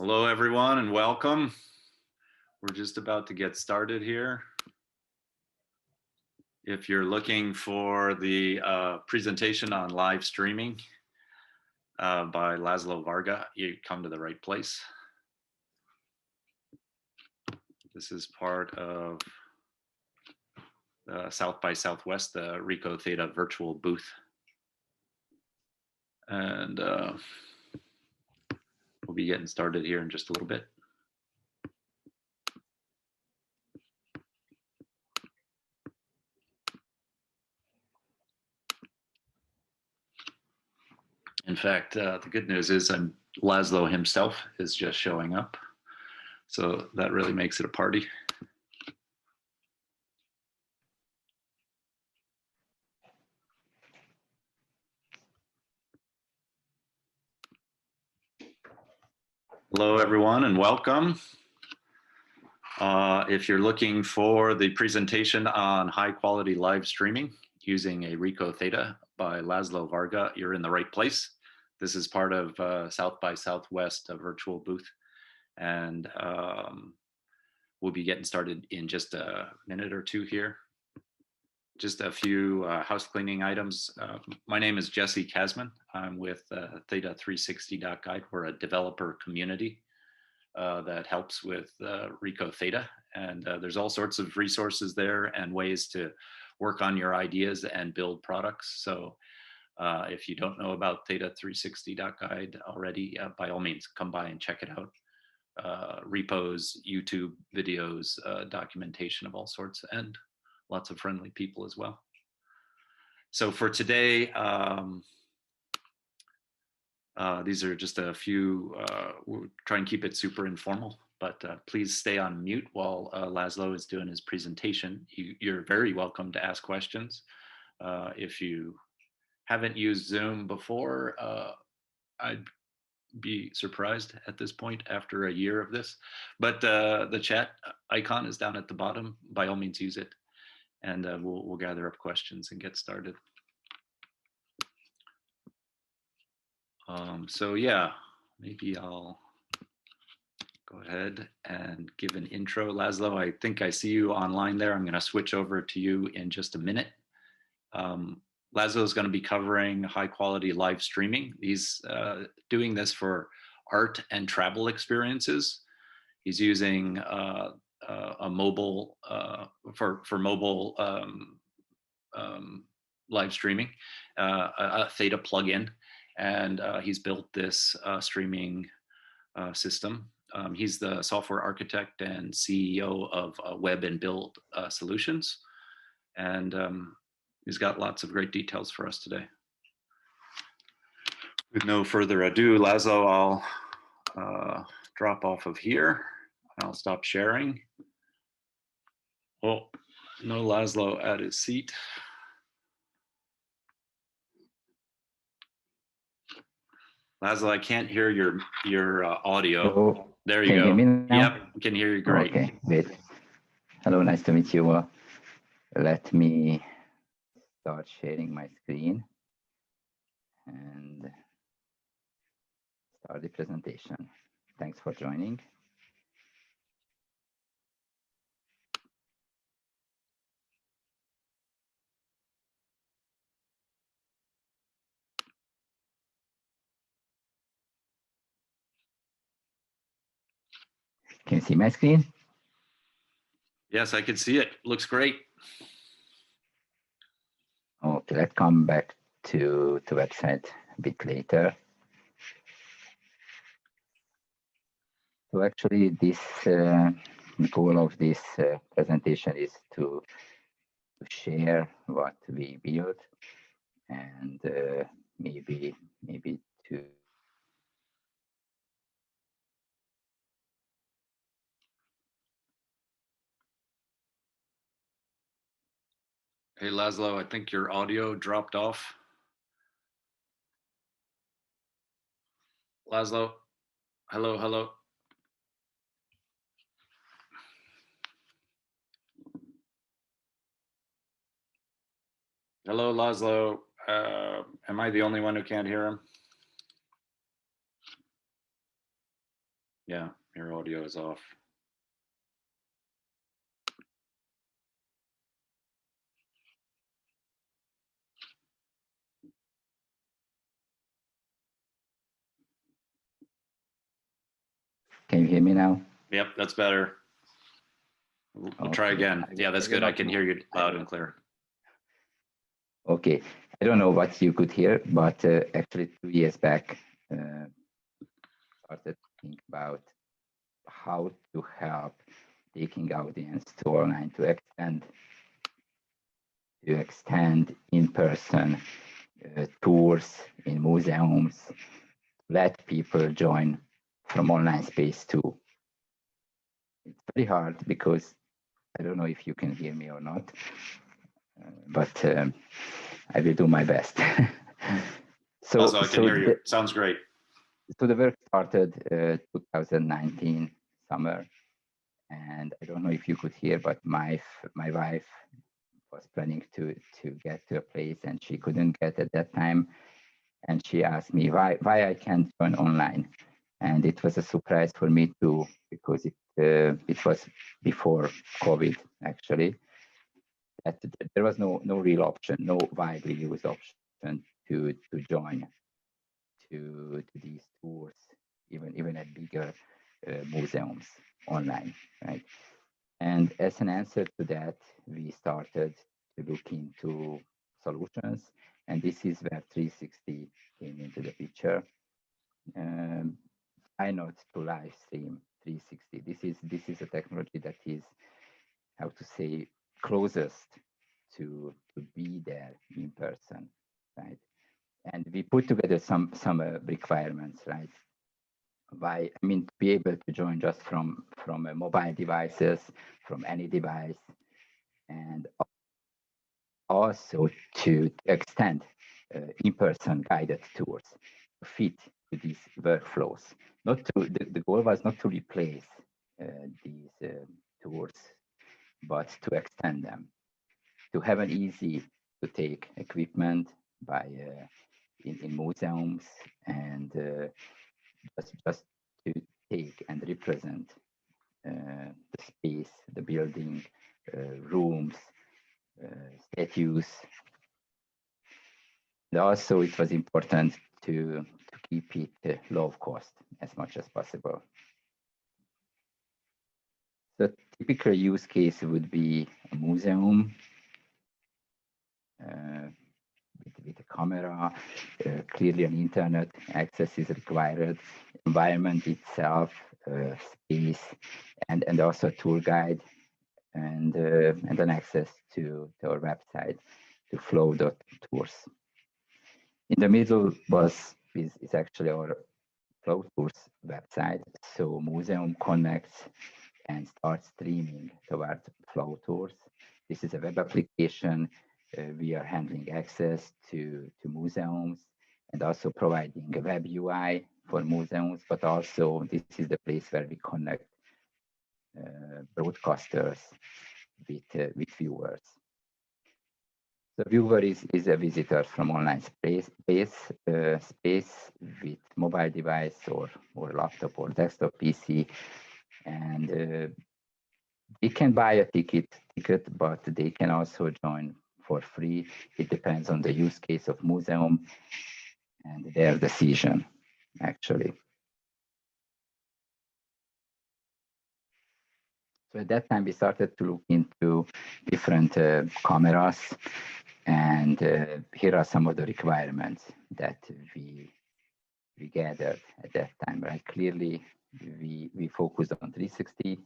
Hello, everyone, and welcome. We're just about to get started here. If you're looking for the presentation on live streaming by Laszlo Varga, you come to the right place. This is part of the South by Southwest, the RICO THETA virtual booth. And we'll be getting started here in just a little bit. In fact, the good news is Laszlo himself is just showing up. So that really makes it a party. Hello, everyone, and welcome. If you're looking for the presentation on high quality live streaming using a RICO THETA by Laszlo Varga, you're in the right place. This is part of South by Southwest, a virtual booth. And we'll be getting started in just a minute or two here. Just a few house cleaning items. My name is Jesse Kasman. I'm with THETA360.guide. We're a developer community that helps with RICO THETA. And there's all sorts of resources there and ways to work on your ideas and build products. So if you don't know about THETA360.guide already, by all means, come by and check it out. Repos, YouTube videos, documentation of all sorts, and lots of friendly people as well. So for today, these are just a few, we'll try and keep it super informal, but please stay on mute while Laszlo is doing his presentation. You're very welcome to ask questions. If you haven't used Zoom before, I'd be surprised at this point after a year of this, but the chat icon is down at the bottom. By all means, use it, and we'll gather up questions and get started. So yeah, maybe I'll go ahead and give an intro. Laszlo, I think I see you online there. I'm going to switch over to you in just a minute. Laszlo is going to be covering high quality live streaming. He's doing this for art and travel experiences. He's using a mobile, for mobile live streaming, a THETA plugin. And he's built this streaming system. He's the software architect and CEO of Web and Build Solutions. And he's got lots of great details for us today. With no further ado, Laszlo, I'll drop off of here. I'll stop sharing. Oh, no Laszlo at his seat. Laszlo, I can't hear your audio. Hello. There you go. Can you hear me now? Yep, can hear you great. Okay, great. Hello, nice to meet you. Let me start sharing my screen and start the presentation. Thanks for joining. Can you see my screen? Yes, I can see it. Looks great. Okay, let's come back to the website a bit later. So actually, this the goal of this presentation is to share what we built and maybe to Hey, Laszlo, I think your audio dropped off. Laszlo, hello, hello. Hello, Laszlo. Am I the only one who can't hear him? Yeah, your audio is off. Can you hear me now? Yep, that's better. We'll try again. Yeah, that's good. I can hear you loud and clear. Okay. I don't know what you could hear, but actually 2 years back, started to think about how to help taking audience to online to extend in-person tours in museums, let people join from online space too. It's very hard because I don't know if you can hear me or not, but I will do my best. So I can hear you. Sounds great. So the work started 2019 summer, and I don't know if you could hear, but my wife was planning to get to a place, and she couldn't get at that time, and she asked me why I can't join online, and it was a surprise for me too, because it was before COVID actually. That there was no real option, no widely used option to join to these tours, even at bigger museums online, right? And as an answer to that, we started to look into solutions, and this is where 360 came into the picture. I not to live stream 360. This is a technology that is, how to say, closest to be there in person, right? And we put together some requirements, right? I mean, to be able to join just from mobile devices, from any device, and also to extend in-person guided tours to fit to these workflows. Not to the goal was not to replace these tours, but to extend them, to have an easy to take equipment by in museums, and just to take and represent the space, the building, rooms, statues. And also, it was important to keep it low cost as much as possible. The typical use case would be a museum with a camera, clearly an internet access is required, environment itself, space, and also a tour guide, and an access to our website, to FLOW.TOURS. In the middle is actually our FLOW.TOURS website. So museum connects and starts streaming towards FLOW.TOURS. This is a web application. We are handling access to museums and also providing a web UI for museums, but also this is the place where we connect broadcasters with viewers. The viewer is a visitor from online space with mobile device or laptop or desktop PC, and they can buy a ticket, but they can also join for free. It depends on the use case of museum and their decision, actually. So at that time, we started to look into different cameras, and here are some of the requirements that we gathered at that time. Right, clearly we focused on 360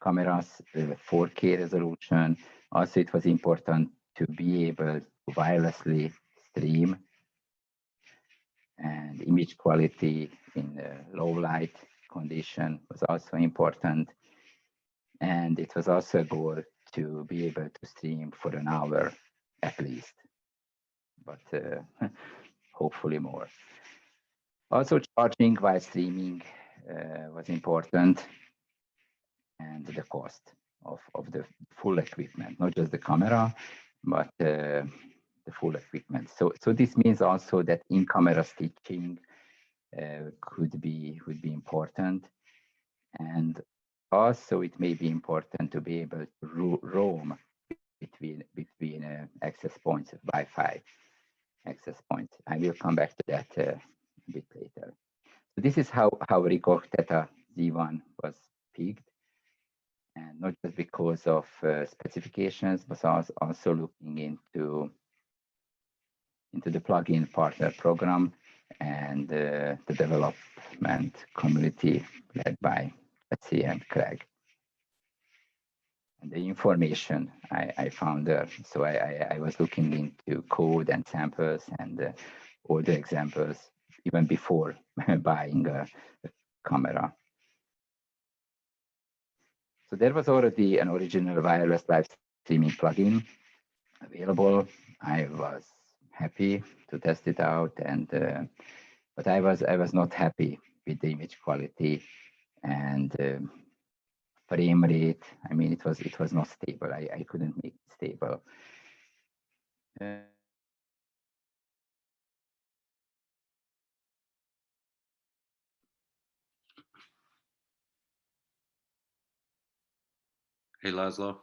cameras, 4K resolution. Also, it was important to be able to wirelessly stream, and image quality in low light condition was also important. And it was also a goal to be able to stream for an hour at least, but hopefully more. Also, charging while streaming was important, and the cost of the full equipment, not just the camera, but the full equipment. So this means also that in-camera stitching would be important. And also, it may be important to be able to roam between access points, Wi-Fi access points. I will come back to that a bit later. So this is how Ricoh THETA Z1 was picked, and not just because of specifications, but also looking into the plugin partner program and the development community led by Betsy and Craig. And the information I found there. So I was looking into code and samples and all the examples even before buying a camera. So there was already an original wireless live streaming plugin available. I was happy to test it out, and but I was not happy with the image quality and frame rate. I mean, it was not stable. I couldn't make it stable. Hey, Laszlo.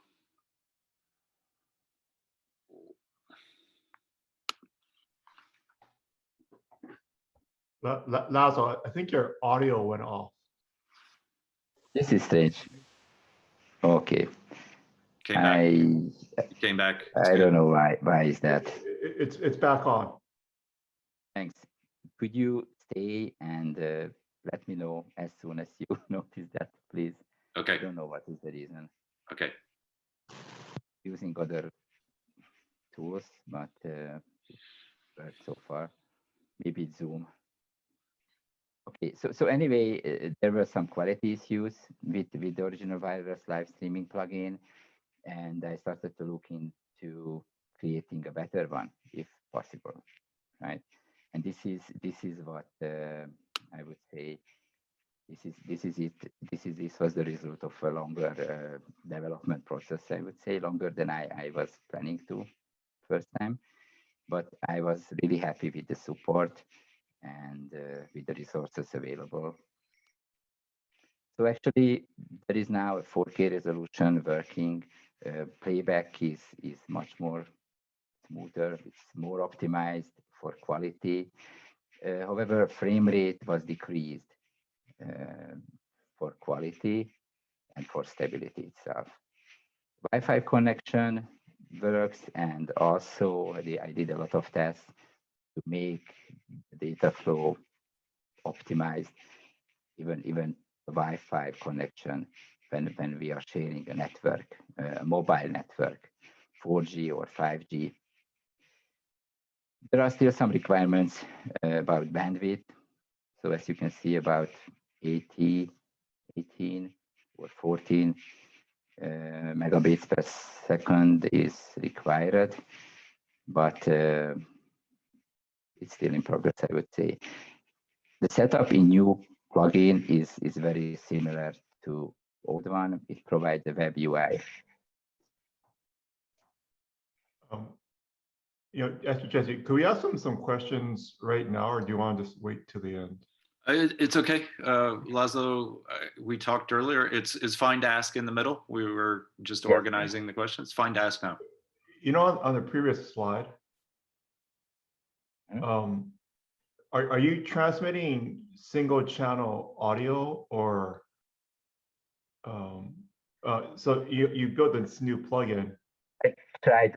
Laszlo, I think your audio went off. This is strange. Okay. Came back. Came back. I don't know why is that. It's back on. Thanks. Could you stay and let me know as soon as you notice that, please? Okay. I don't know what is the reason. Okay. Using other tools, but so far, maybe it's Zoom. Okay, so anyway, there were some quality issues with the original wireless live streaming plugin, and I started to look into creating a better one, if possible, right? And this is what I would say. This is it. This was the result of a longer development process. I would say longer than I was planning to first time, but I was really happy with the support and with the resources available. So actually, there is now a 4K resolution working. Playback is much more smoother. It's more optimized for quality. However, frame rate was decreased for quality and for stability itself. Wi-Fi connection works, and also I did a lot of tests to make data flow optimized, even Wi-Fi connection when we are sharing a network, a mobile network, 4G or 5G. There are still some requirements about bandwidth. So as you can see, about 80, 18 or 14 megabits per second is required, but it's still in progress, I would say. The setup in new plugin is very similar to old one. It provides a web UI. Jesse, could we ask them some questions right now, or do you want to just wait till the end? It's okay, Laszlo. We talked earlier. It's fine to ask in the middle. We were just organizing the questions. Fine to ask now. You know, on the previous slide, are you transmitting single channel audio, or so you built this new plugin? I tried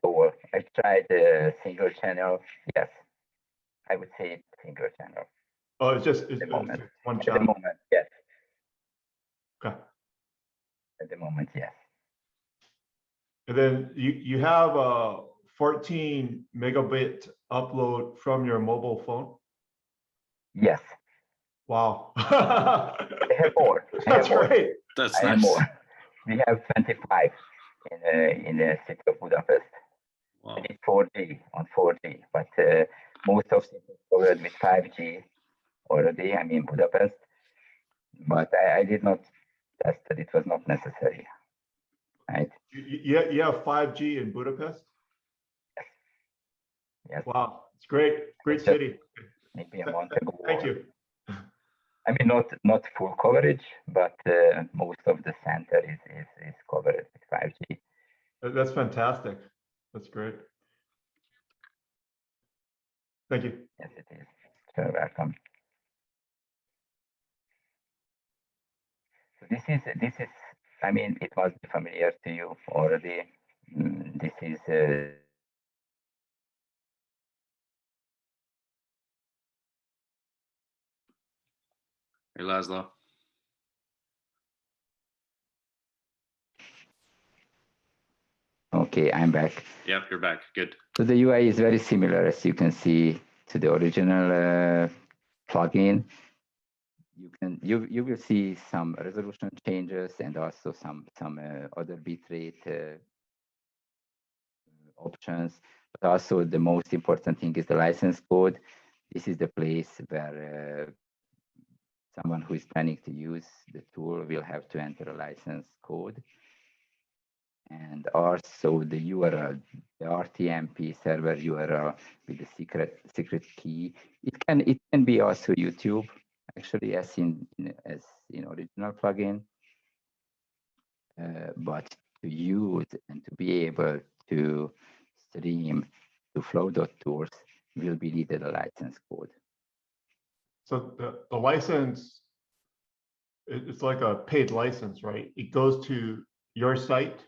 single channel. Yes, I would say single channel. Oh, it's one channel. At the moment, yes. Okay. At the moment, yes. And then you have a 14 megabit upload from your mobile phone? Yes. Wow. I have more. That's great. That's I nice. have more. We have 25 in the city of Budapest. Wow. I did 4G on 4G, but most of it is covered with 5G already. I mean Budapest, but I did not test it. It was not necessary. Right? You have 5G in Budapest? Yes. Wow, it's great. Great city. Maybe a month ago. Thank you. I mean, not full coverage, but most of the center is covered with 5G. That's fantastic. That's great. Thank you. Yes, it is. You're welcome. So this is. I mean, it must be familiar to you already. This is. Hey, Laszlo. Okay, I'm back. Yep, you're back. Good. So the UI is very similar, as you can see, to the original plugin. You will see some resolution changes and also some other bitrate options. But also the most important thing is the license code. This is the place where someone who is planning to use the tool will have to enter a license code. And also the URL, the RTMP server URL with the secret key. It can be also YouTube, actually, as in original plugin. But to use and to be able to stream to FLOW.TOURS will be needed a license code. So the license, it's like a paid license, right? It goes to your site.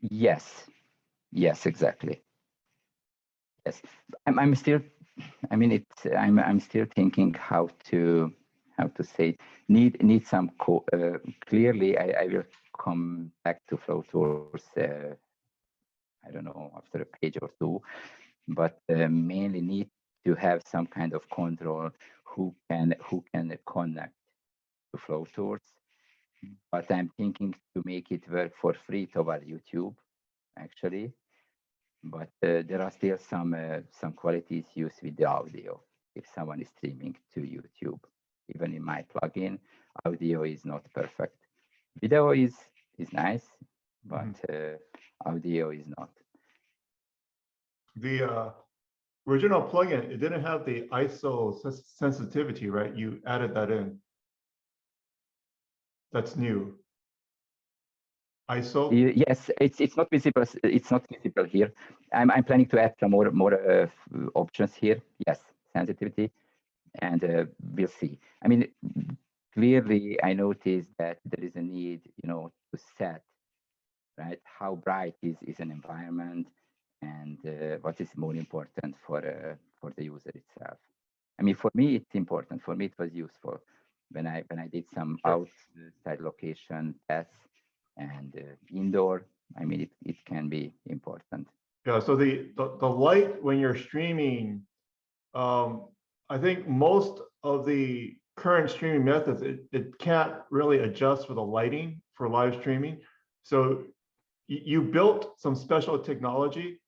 Yes, exactly. Yes, I'm still. I mean, I'm still thinking how to say need some clearly. I will come back to FLOW.TOURS. I don't know, after a page or two, but mainly need to have some kind of control who can connect to FLOW.TOURS. But I'm thinking to make it work for free toward YouTube, actually. But there are still some quality issues with the audio. If someone is streaming to YouTube, even in my plugin, audio is not perfect. Video is nice, but audio is not. The original plugin, it didn't have the ISO sensitivity, right? You added that in. That's new. ISO? Yes, it's not visible. It's not visible here. I'm planning to add some more options here. Yes, sensitivity, and we'll see. I mean, clearly, I noticed that there is a need, to set right how bright is an environment, and what is more important for the user itself. I mean, for me, it's important. For me, it was useful when I did some outside location tests and indoor. I mean, it can be important. Yeah, so the light when you're streaming, I think most of the current streaming methods, it can't really adjust for the lighting for live streaming. So you built some special technology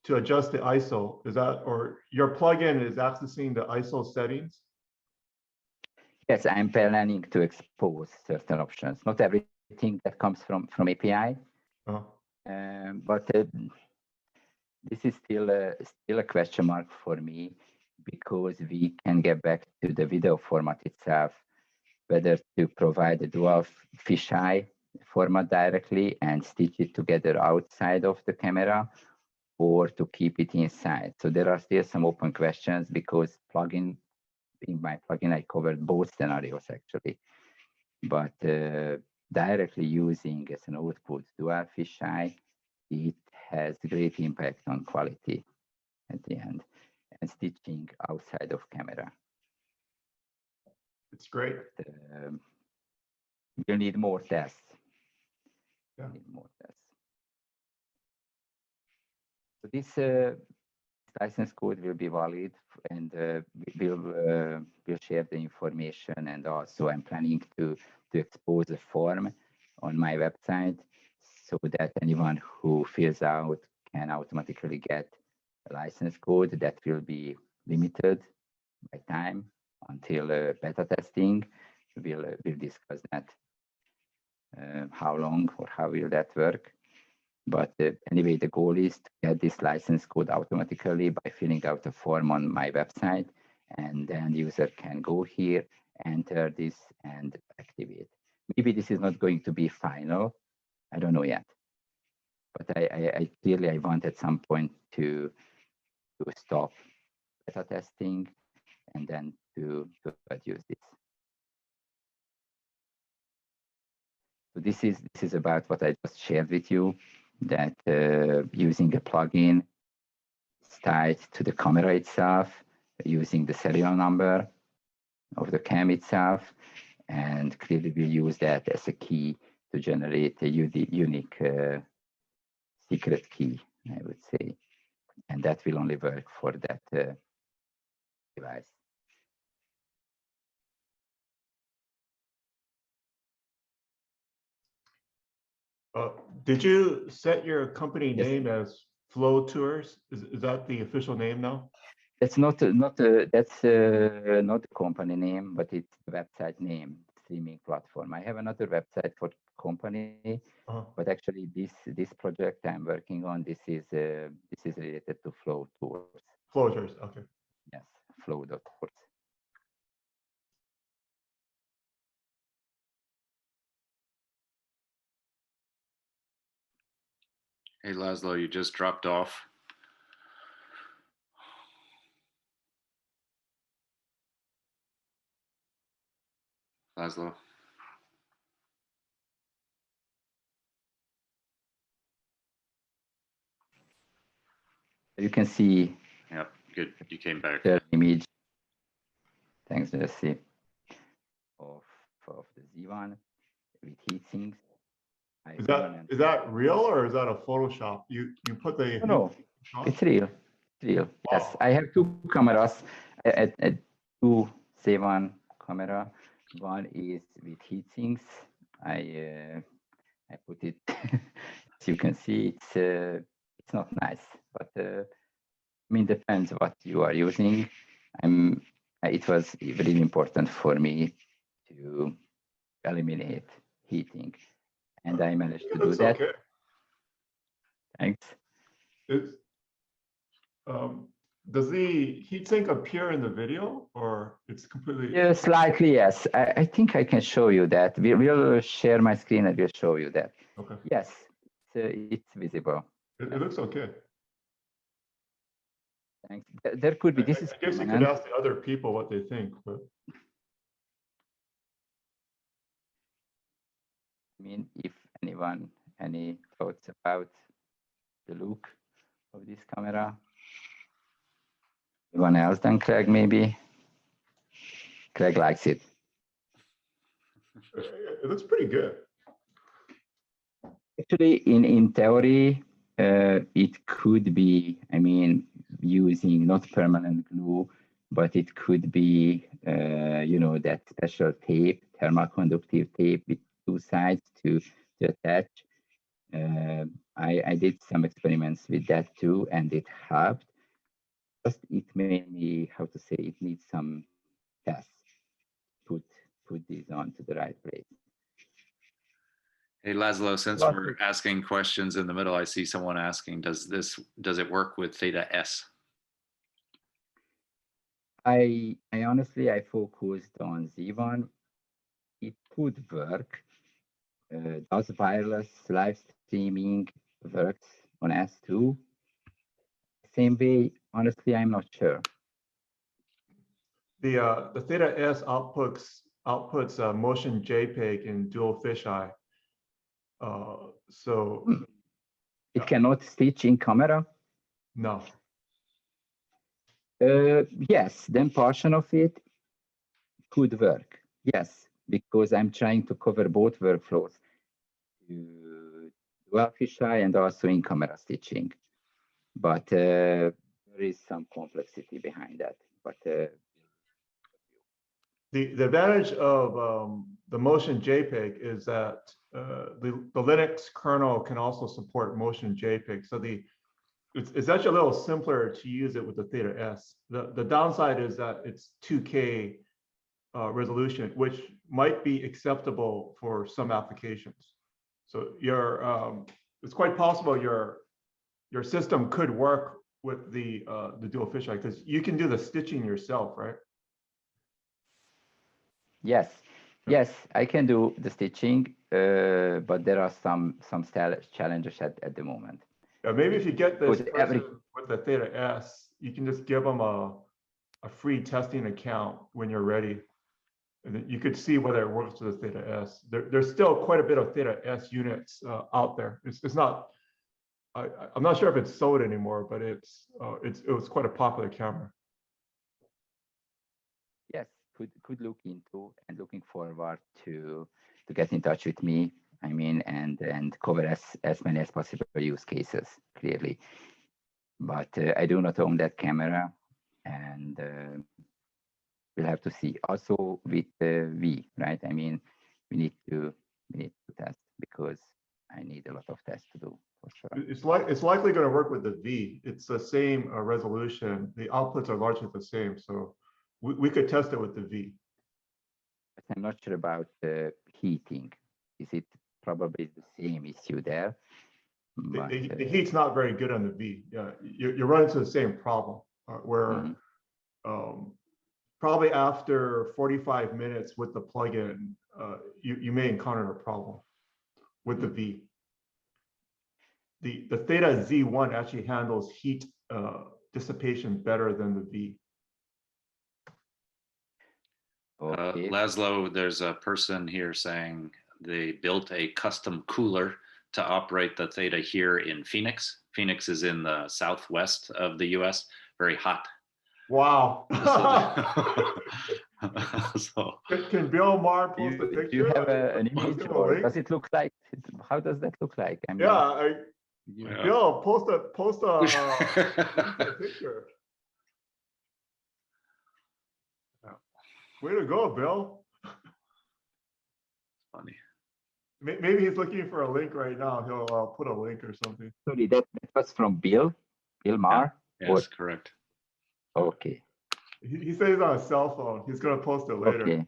to adjust the ISO. Is that, or your plugin is accessing the ISO settings? Yes, I'm planning to expose certain options. Not everything that comes from API, but this is still a question mark for me, because we can get back to the video format itself, whether to provide a dual fisheye format directly and stitch it together outside of the camera, or to keep it inside. So there are still some open questions, because in my plugin, I covered both scenarios actually. But directly using as an output dual fisheye, it has great impact on quality at the end, and stitching outside of camera. It's great. We'll need more tests. Yeah. Need more tests. So this license code will be valid, and we'll share the information. And also, I'm planning to expose a form on my website, so that anyone who fills out can automatically get a license code that will be limited by time until beta testing. We'll discuss that, how long or how will that work. But anyway, the goal is to get this license code automatically by filling out a form on my website, and then user can go here, enter this, and activate. Maybe this is not going to be final. I don't know yet. But I clearly I want at some point to stop beta testing and then to use this. So this is about what I just shared with you, that using a plugin is tied to the camera itself, using the serial number of the cam itself, and clearly we use that as a key to generate a unique secret key, I would say. And that will only work for that device. Did you set your company Yes. name as FLOW.TOURS? Is that the official name now? That's not not the company name, but it's the website name, streaming platform. I have another website for company, but actually this project I'm working on, this is related to FLOW.TOURS. FLOW.TOURS, okay. Yes, FLOW.TOURS. Hey, Laszlo, you just dropped off. Laszlo. You can see. Yep, good. You came back. The image. Thanks, Jesse. Of the Z1 with heat sinks. Is that real or is that a Photoshop? You put the no, it's real. It's real. Wow. Yes, I have two cameras. Two Z1 camera. One is with heat sinks. I put it. As you can see, it's not nice, but I mean, depends what you are using. It was really important for me to eliminate heating, and I managed to do that. Okay. Thanks. Does the heatsink appear in the video, or it's completely? Yes, slightly, yes. I think I can show you that. We'll share my screen and we'll show you that. Okay. Yes, it's visible. It looks okay. Thanks. There could be. This is. I guess you could ask the other people what they think, but. I mean, if anyone, any thoughts about the look of this camera? Anyone else than Craig, maybe? Craig likes it. It looks pretty good. Actually, in theory, it could be, I mean, using not permanent glue, but it could be, you know, that special tape, thermal conductive tape with two sides to attach. I did some experiments with that too, and it helped. Just it made me, how to say, it needs some tests. Put these on to the right place. Hey, Laszlo, since we're asking questions in the middle, I see someone asking, does it work with THETA S? I honestly, I focused on Z1. It could work. Does wireless live streaming works on S2? Same way, honestly, I'm not sure. The THETA S outputs motion JPEG in dual fisheye. So it cannot stitch in camera? No. Yes, then portion of it could work. Yes, because I'm trying to cover both workflows, dual fisheye and also in camera stitching. But there is some complexity behind that. But the advantage of the motion JPEG is that the Linux kernel can also support motion JPEG. So it's actually a little simpler to use it with the THETA S. The downside is that it's 2K resolution, which might be acceptable for some applications. So it's quite possible your system could work with the dual fisheye, because you can do the stitching yourself, right? Yes, yes, I can do the stitching, but there are some challenges at the moment. Maybe if you get this With person with the Theta S, you can just give them a free testing account when you're ready. And then you could see whether it works with the Theta S. There's still quite a bit of Theta S units out there. It's not, I'm not sure if it's sold anymore, but it was quite a popular camera. Yes, could look into and looking forward to get in touch with me. I mean, and cover as many as possible use cases, clearly. But I do not own that camera, and we'll have to see. Also with V, right? I mean, we need to test, because I need a lot of tests to do for sure. It's likely going to work with the V. It's the same resolution. The outputs are largely the same, so we could test it with the V. But I'm not sure about heating. Is it probably the same issue there? But, the heat's not very good on the V. Yeah, you run into the same problem where probably after 45 minutes with the plugin, you may encounter a problem with the V. The Theta Z1 actually handles heat dissipation better than the V. okay. Laszlo, there's a person here saying they built a custom cooler to operate the Theta here in Phoenix. Phoenix is in the southwest of the US, very hot. Wow. So, Can Bill Maher post a picture? Do you have an image, or does it look like? How does that look like? I mean, yeah, Bill, post a picture. Way to go, Bill. funny. Maybe he's looking for a link right now. He'll put a link or something. Sorry, that was from Bill Maher? Yeah. Yes, correct. Okay. He says he's on a cell phone. He's going to post it later. Okay.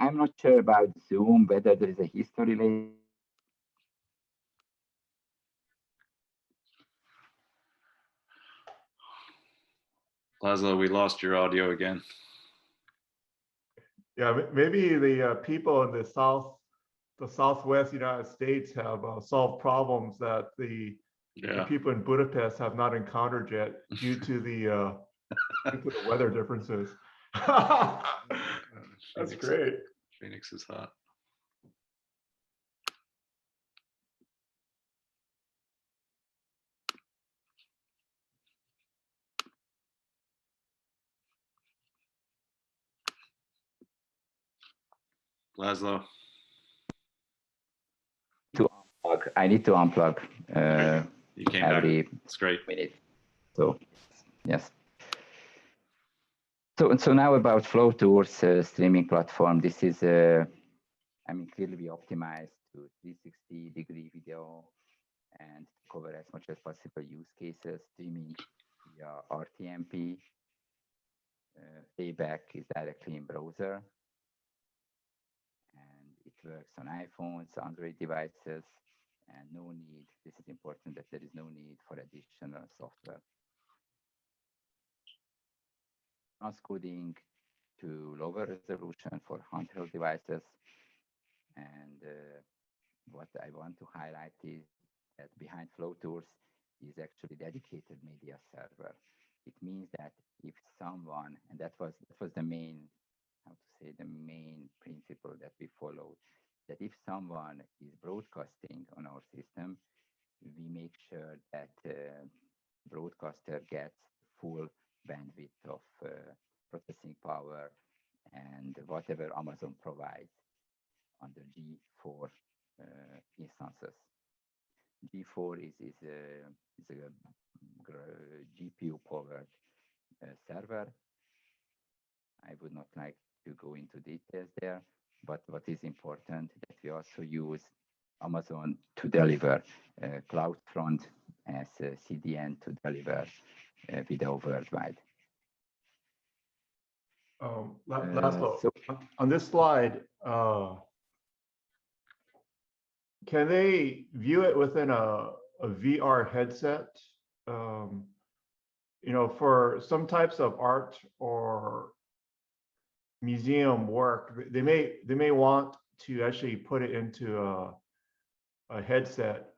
I'm not sure about Zoom, whether there is a history later. Laszlo, we lost your audio again. Yeah, maybe the people in the southwest United States have solved problems that the people in Budapest have not encountered yet due to the weather differences. That's great. Phoenix is hot. Laszlo. I need to unplug You came every back. It's great. minute. So yes. So now about FLOW.TOURS streaming platform. This is I mean, clearly we optimized to 360-degree video and cover as much as possible use cases, streaming via RTMP. Playback is directly in browser, and it works on iPhones, Android devices, and no need, this is important, that there is no need for additional software. Transcoding to lower resolution for handheld devices. And what I want to highlight is that behind FLOW.TOURS is actually dedicated media server. It means that if someone, and that was the main, how to say, the main principle that we followed, that if someone is broadcasting on our system, we make sure that broadcaster gets full bandwidth of processing power and whatever Amazon provides under G4 instances. G4 is a GPU powered server. I would not like to go into details there, but what is important that we also use Amazon to deliver CloudFront as a CDN to deliver video worldwide. Laszlo, on this slide, can they view it within a a VR headset. You know, for some types of art or museum work, they may want to actually put it into a headset,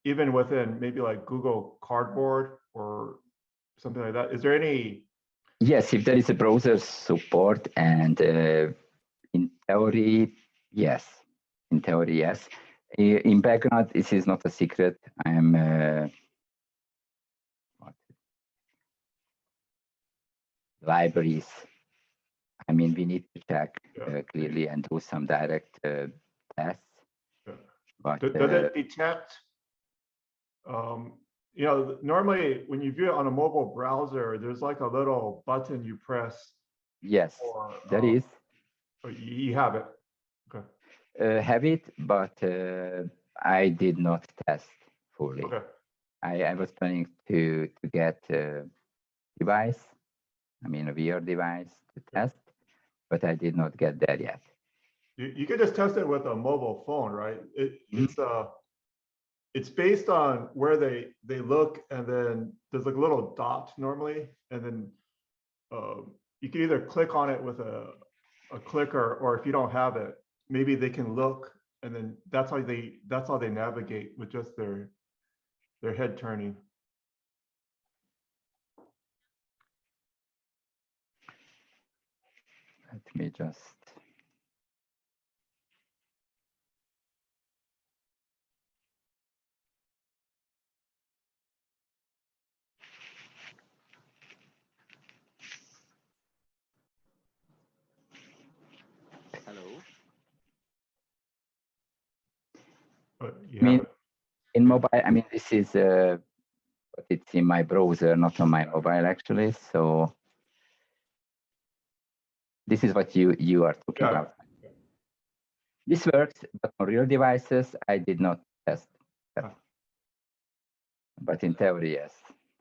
even within maybe like Google Cardboard or something like that. Is there any? Yes, if there is a browser support, and in theory, yes. In theory, yes. In background, this is not a secret. I'm libraries. I mean, we need to check clearly and do some direct tests. Yeah. But Does it detect? You know, normally when you view it on a mobile browser, there's like a little button you press. Yes, Or, there is. You have it. Okay. Have it, but I did not test fully. Okay. I was planning to get a device, I mean a VR device to test, but I did not get there yet. You could just test it with a mobile phone, right? It's based on where they look, and then there's like a little dot normally, and then you can either click on it with a clicker, or if you don't have it, maybe they can look, and then that's how they navigate with just their head turning. Let me just. Hello. But I mean, in mobile, I mean, this is but it's in my browser, not on my mobile actually. So this is what you are talking about. This works, but on real devices, I did not test that. But in theory, yes.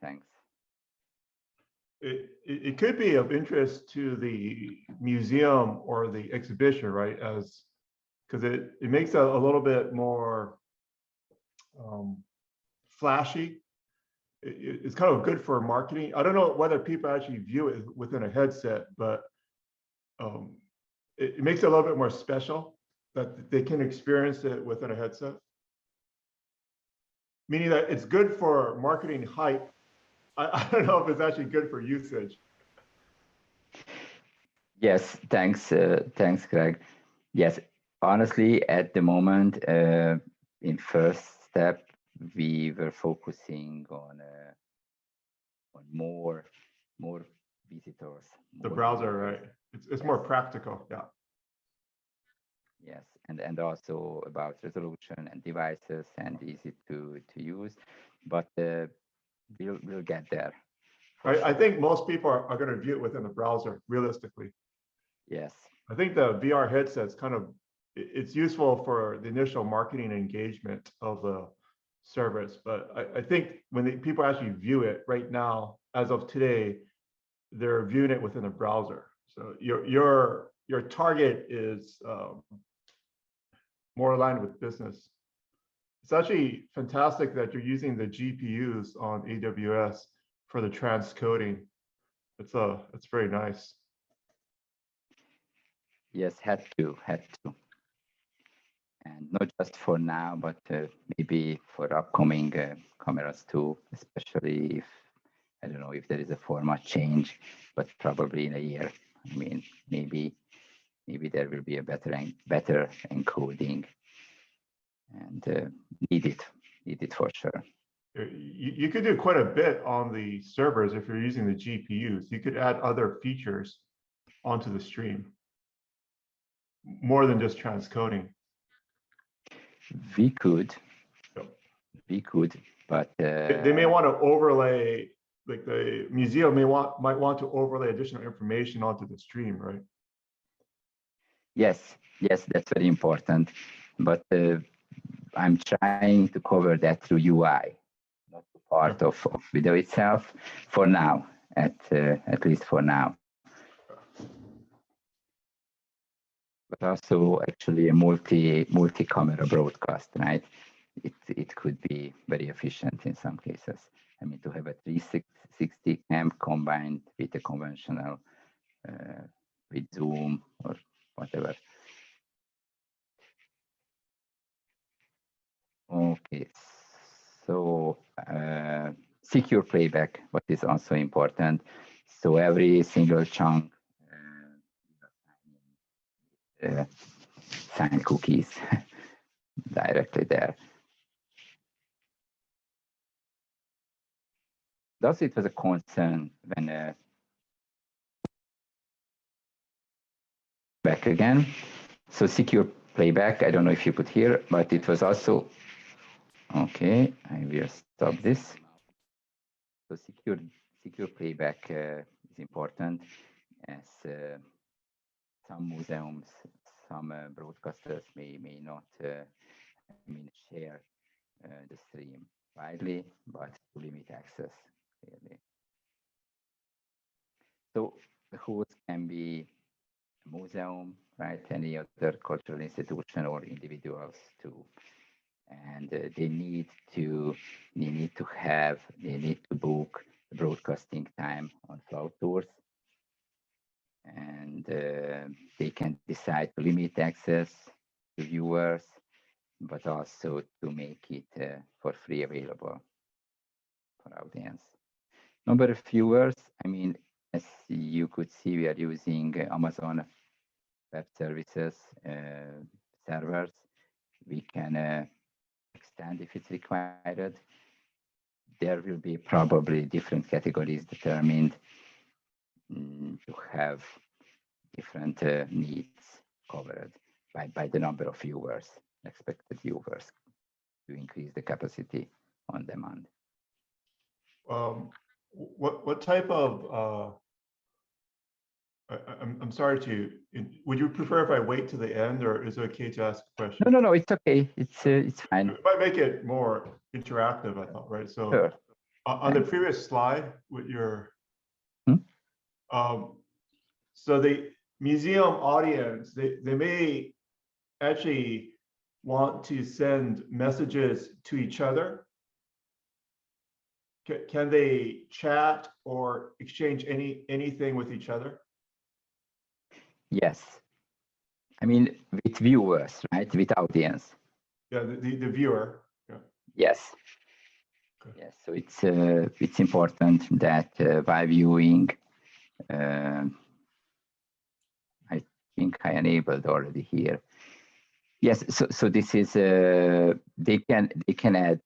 Thanks. It could be of interest to the museum or the exhibition, right? As because it makes it a little bit more flashy. It's kind of good for marketing. I don't know whether people actually view it within a headset, but it makes it a little bit more special that they can experience it within a headset. Meaning that it's good for marketing hype. I don't know if it's actually good for usage. Yes, thanks, thanks, Greg. Yes, honestly, at the moment, in first step, we were focusing on more visitors. The browser, right? It's more practical, yeah. Yes, and also about resolution and devices and easy to use, but we'll get there. I think most people are going to view it within the browser, realistically. Yes. I think the VR headset's kind of, it's useful for the initial marketing engagement of the service, but I think when people actually view it right now, as of today, they're viewing it within the browser. So your target is more aligned with business. It's actually fantastic that you're using the GPUs on AWS for the transcoding. It's very nice. Yes, had to. And not just for now, but maybe for upcoming cameras too, especially if, I don't know if there is a format change, but probably in a year. I mean, maybe there will be a better encoding, and need it for sure. You could do quite a bit on the servers if you're using the GPUs. You could add other features onto the stream, more than just transcoding. We could, but they may want to overlay, like the museum might want to overlay additional information onto the stream, right? Yes, that's very important. But I'm trying to cover that through UI, not part of video itself, for now, at least for now. But also actually a multi-camera broadcast, right? it could be very efficient in some cases. I mean, to have a 360 cam combined with a conventional with Zoom or whatever. Okay, so secure playback, what is also important. So every single chunk sign cookies directly there. Thus, it was a concern when back again. So secure playback, I don't know if you could hear, but it was also, okay, I will stop this. So secure playback is important, as some museums, some broadcasters may not share the stream widely, but to limit access clearly. So the host can be a museum, right? Any other cultural institution or individuals too. And they need to book broadcasting time on FLOW.TOURS, and they can decide to limit access to viewers, but also to make it for free available for audience. Number of viewers, I mean, as you could see, we are using Amazon Web Services servers. We can extend if it's required. There will be probably different categories determined to have different needs covered by the number of viewers, expected viewers, to increase the capacity on demand. What type of I'm sorry to, would you prefer if I wait to the end, or is it okay to ask a question? No, it's okay. It's fine. It might make it more interactive, I thought, right? So Sure. on the previous slide with your, Hmm? So the museum audience, they may actually want to send messages to each other. Can they chat or exchange anything with each other? Yes. I mean, with viewers, right? With audience. Yeah, the viewer. Yeah. Yes. Okay. Yes. So it's important that while viewing, I think I enabled already here. Yes. So this is they can add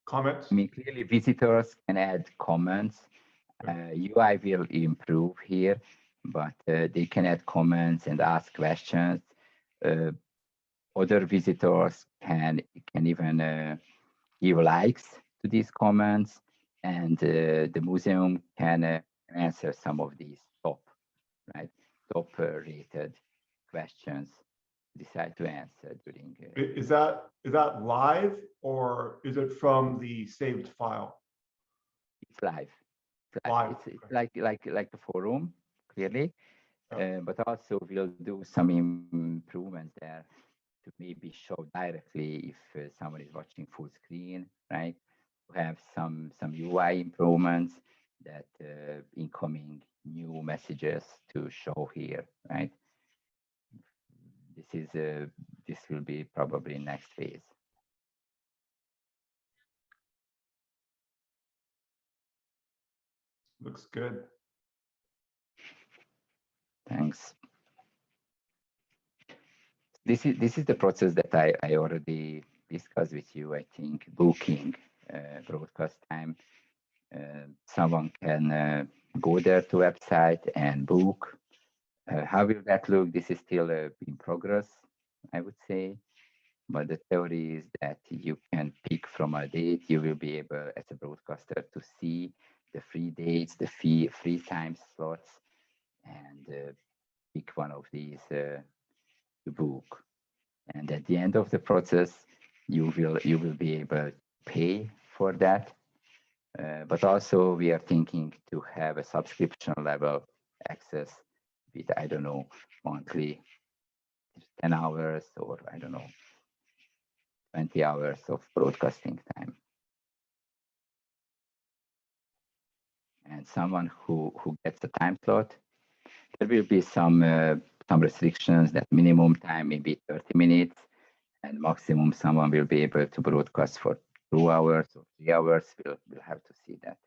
Comments. I mean, clearly visitors can add comments. UI will improve here, but they can add comments and ask questions. Other visitors can even give likes to these comments, and the museum can answer some of these top rated questions. Decide to answer during. Is that live, or is it from the saved file? It's live. Live. It's like a forum, clearly, but also we'll do some improvements there to maybe show directly if someone is watching full screen, right? To have some UI improvements that incoming new messages to show here, right? This will be probably next phase. Looks good. Thanks. This is the process that I already discussed with you. I think booking broadcast time. Someone can go there to website and book. How will that look? This is still in progress, I would say. But the theory is that you can pick from a date. You will be able, as a broadcaster, to see the free dates, the free time slots, and pick one of these to book. And at the end of the process, you will be able to pay for that. But also, we are thinking to have a subscription level access with, I don't know, monthly 10 hours, or I don't know, 20 hours of broadcasting time. And someone who gets a time slot, there will be some restrictions that minimum time may be 30 minutes and maximum someone will be able to broadcast for 2 hours or 3 hours. We'll have to see that.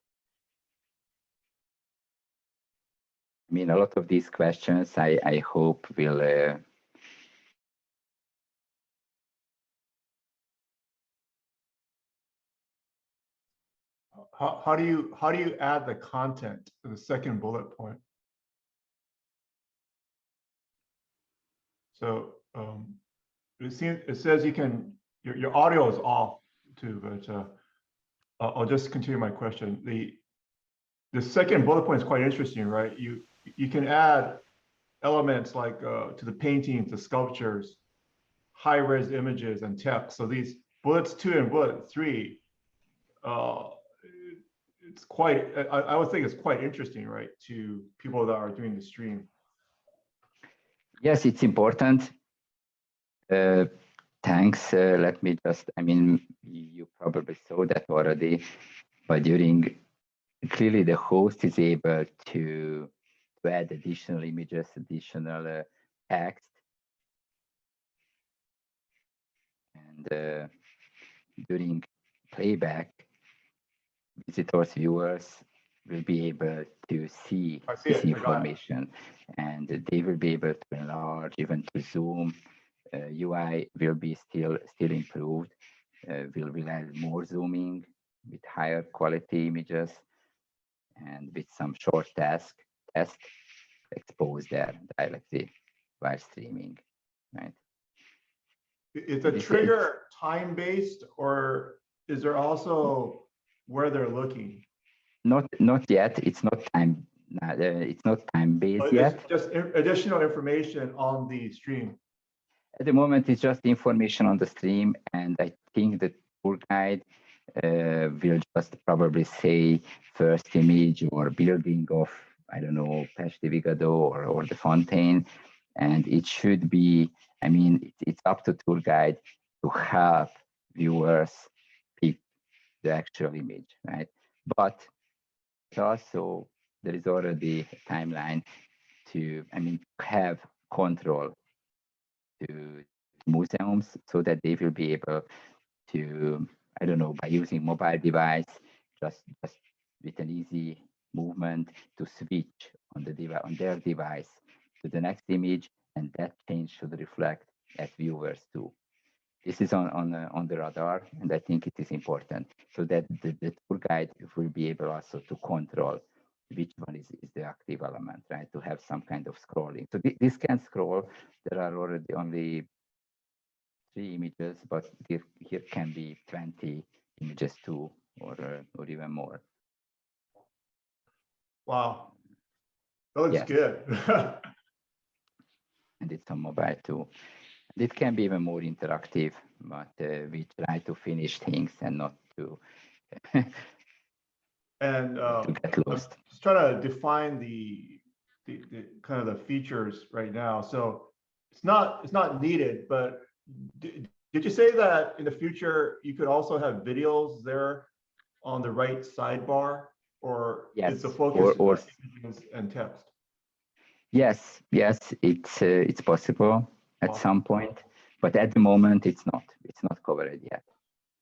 I mean, a lot of these questions I hope will How do you add the content to the second bullet point? So it says you can, your audio is off too, but I'll just continue my question. The second bullet point is quite interesting, right? You can add elements like to the paintings, the sculptures, high-res images, and text. So these bullets 2 and bullet 3, it's quite, I would think it's quite interesting, right, to people that are doing the stream. Yes, it's important. Thanks. Let me just, I mean, you probably saw that already, but clearly the host is able to add additional images, additional text. And during playback, visitors, viewers will be able to see this information, and they will be able to enlarge, even to zoom. UI will be still improved. We'll add more zooming with higher quality images, and with some short test expose there directly while streaming, right? Is the trigger time-based, or is there also where they're looking? Not yet. It's not time. It's not time-based yet. Just additional information on the stream. At the moment, it's just information on the stream, and I think the tour guide will just probably say first image or building of, I don't know, Pesti Vigado or the Fontaine, and it should be, I mean, it's up to tour guide to help viewers pick the actual image, right? But also there is already a timeline to, I mean, have control to museums so that they will be able to, I don't know, by using mobile device, just with an easy movement to switch on their device to the next image, and that change should reflect at viewers too. This is on the radar, and I think it is important so that the tour guide will be able also to control which one is the active element, right? To have some kind of scrolling. So this can scroll. There are already only 3 images, but here can be 20 images too, or even more. Wow, that looks good. And it's on mobile too. And it can be even more interactive, but we try to finish things and not to and to get lost. I'm just trying to define the kind of the features right now. So it's not needed, but did you say that in the future you could also have videos there on the right sidebar, or yes, is the focus or images and text? Yes, it's possible at some point, but at the moment it's not covered yet,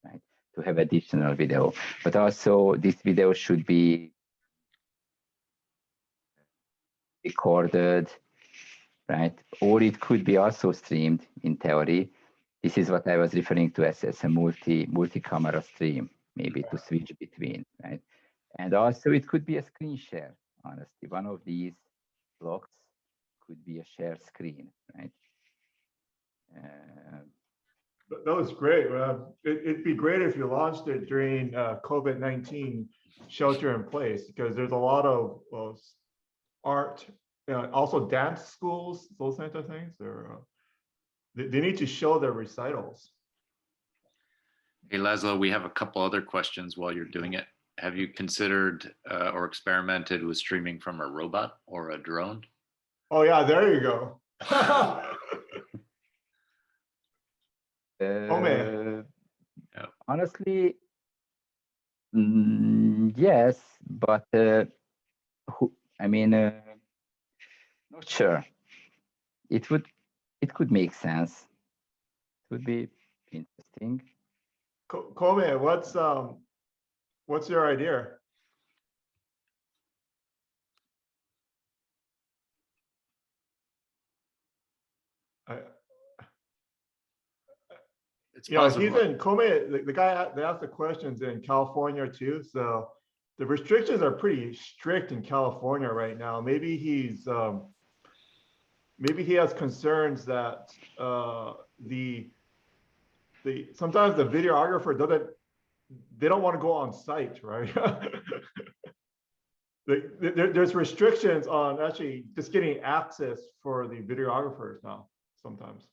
right? To have additional video, but also this video should be recorded, right? Or it could be also streamed in theory. This is what I was referring to as a multi-camera stream, maybe to switch between, right? And also it could be a screen share, honestly. One of these blocks could be a shared screen, right? That was great. It'd be great if you launched it during COVID-19 shelter in place, because there's a lot of art, also dance schools, those kinds of things. They need to show their recitals. Hey, Laszlo, we have a couple other questions while you're doing it. Have you considered or experimented with streaming from a robot or a drone? Oh yeah, there you go. Oh man. Yeah. Honestly, yes, but I mean, not sure. It could make sense. It would be interesting. Kome, what's your idea? I, It's you know, possible. he's in Kome, the guy that asked the questions in California too. So the restrictions are pretty strict in California right now. Maybe maybe he has concerns that sometimes the videographer they don't want to go on site, right? There's restrictions on actually just getting access for the videographers now sometimes.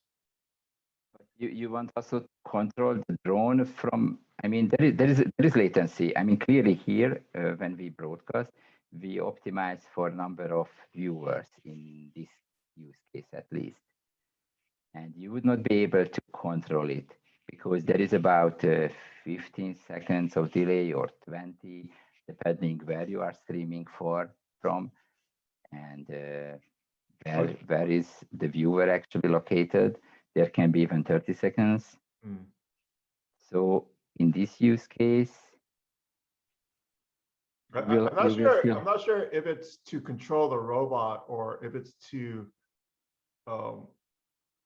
You want also to control the drone from, I mean, there is latency. I mean, clearly here, when we broadcast, we optimize for number of viewers in this use case at least. And you would not be able to control it because there is about 15 seconds of delay or 20, depending where you are streaming from, and where is the viewer actually located. There can be even 30 seconds. Mm. So in this use case, I'm not sure if it's to control the robot or if it's to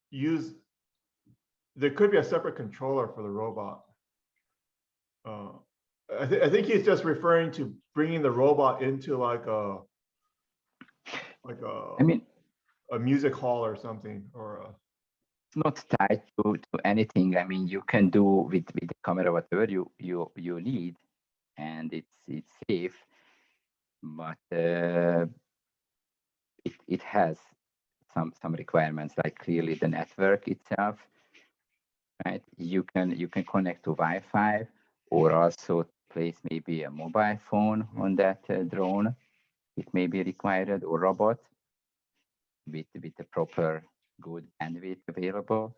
use. There could be a separate controller for the robot. I think he's just referring to bringing the robot into like I mean, a music hall or something, or it's not tied to anything. I mean, you can do with the camera whatever you need, and it's safe, but it has some requirements, like clearly the network itself, right? You can connect to Wi-Fi, or also place maybe a mobile phone on that drone. It may be required, or robot with the proper good bandwidth available.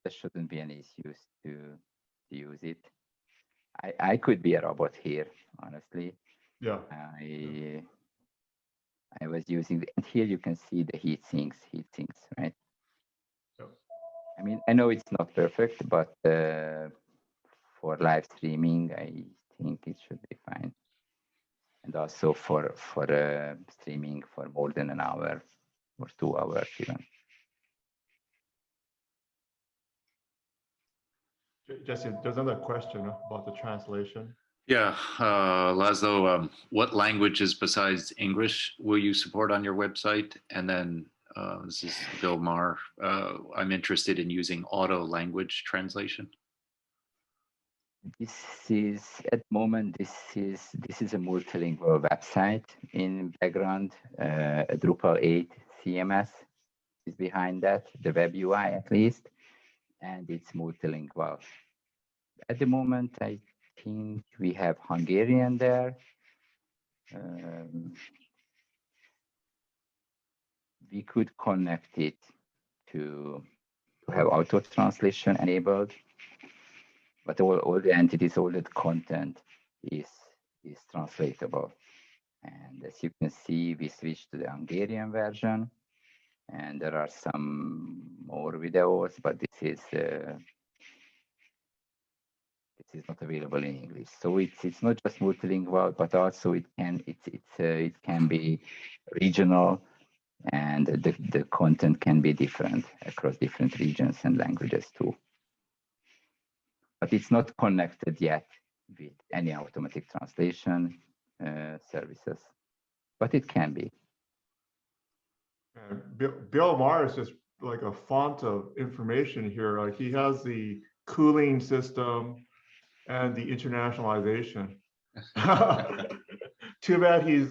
There shouldn't be any issues to use it. I could be a robot here, honestly. yeah. I was using and here you can see the heat sinks, right? Yeah. I mean, I know it's not perfect, but for live streaming, I think it should be fine. And also for streaming for more than an hour or 2 hours even. Jesse, there's another question about the translation. Yeah, Laszlo, what languages besides English will you support on your website? And then this is Bill Maher. I'm interested in using auto language translation. This is at the moment. This is a multilingual website. In background, a Drupal 8 CMS is behind that, the web UI at least, and it's multilingual. At the moment, I think we have Hungarian there. We could connect it to have auto translation enabled, but all the entities, all the content is translatable. And as you can see, we switched to the Hungarian version, and there are some more videos, but this is not available in English. So it's not just multilingual, but also it can be regional, and the content can be different across different regions and languages too. But it's not connected yet with any automatic translation services, but it can be. Bill Maher is just like a font of information here. Like he has the cooling system and the internationalization. Too bad he's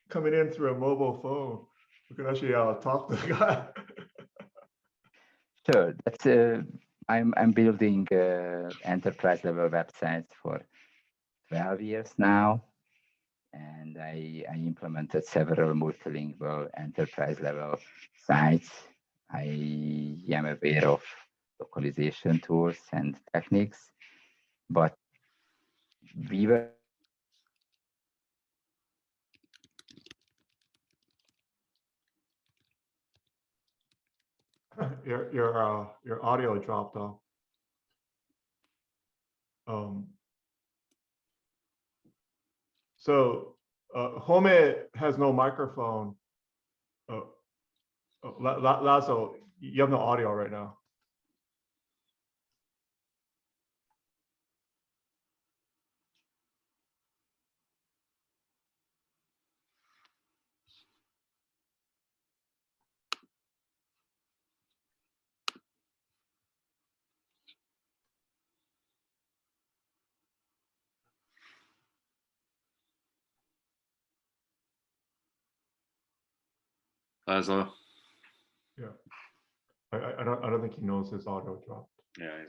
coming in through a mobile phone. We can actually talk to the guy. Sure, that's I'm building enterprise level websites for 12 years now, and I implemented several multilingual enterprise level sites. I am aware of localization tools and techniques, but we were Your audio dropped off. So Home has no microphone. Laszlo, you have no audio right now. Laszlo. Yeah, I don't think he knows his audio dropped. Yeah, I